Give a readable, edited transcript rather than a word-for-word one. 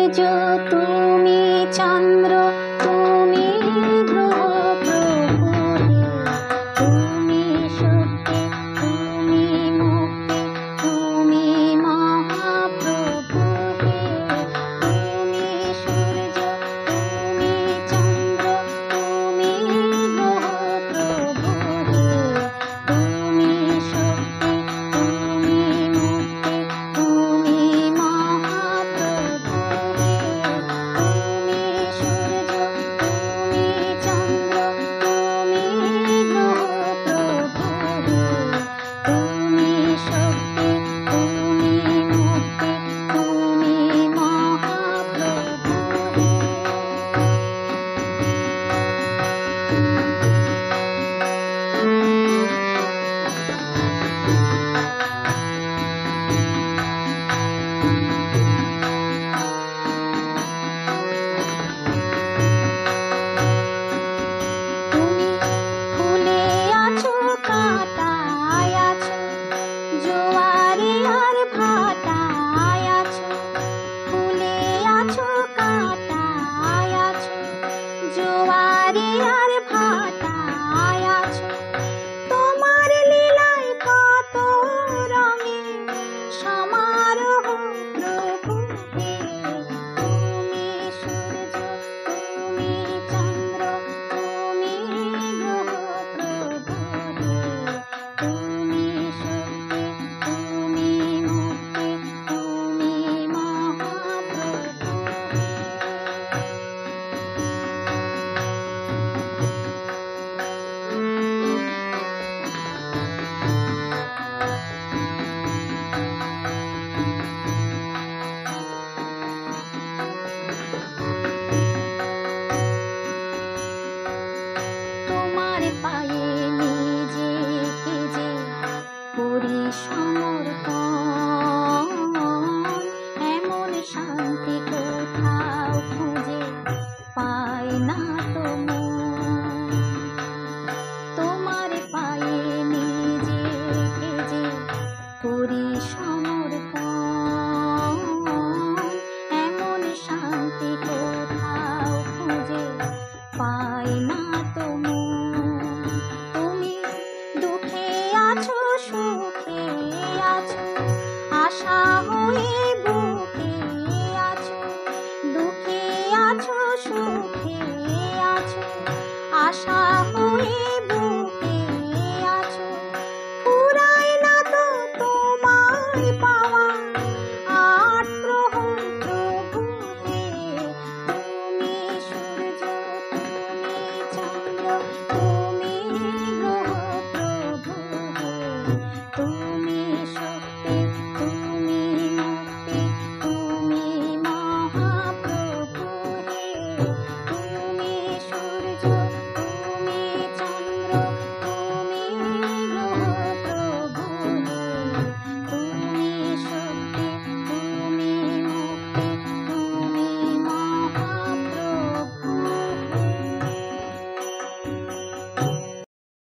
সূর্য তুমি চন্দ্র তুমি গ্রহ প্রভু তুমি শক্তি তুমি মুক্তি তুমি মহাপ্রভু তুমি সূর্য তুমি চন্দ্র তুমি গ্রহ প্রভু তুমি শক্তি তুমি মুক্তি তুমি মহাপ্রভু তুমি সূর্য তুমি চন্দ্র তুমি গ্রহ প্রভু তুমি শক্তি তুমি মুক্তি তুমি মহাপ্রভু তুমি ফুলে আছো কাঁটায় আছো জোয়ারে আর ভাটায় আছো ফুলে আছো কাঁটায় আছো জোয়ারে আর ভাটায় আছো তোমার লীলায় কত রঙে সমারোহ প্রভু হে তুমি সূর্য তুমি চন্দ্র তুমি গ্রহ প্রভু হে তুমি শক্তি তুমি মুক্তি তুমি মহাপ্রভু তোমার পায়ে নিজেকে যে করি সমর্পণ এমন শান্তি কোথাও খুঁজে পাই না তো মন। তোমার পায়ে নিজেকে যে করি সমর্পণ এমন শান্তি কোথাও খুঁজে পাই না তো মন। তুমি দুঃখে আছো সুখে আছো আশা হয়ে বুকে আছো দুঃখে আছো সুখে আছো আশা হয়ে বুকে আছো ফুরায় না তো তোমায় পাওয়া আট প্রহর প্রভু হে তুমি সূর্য তুমি চন্দ্র তুমি গ্রহ প্রভু হে তুমি শক্তি তুমি মুক্তি তুমি মহাপ্রভু হে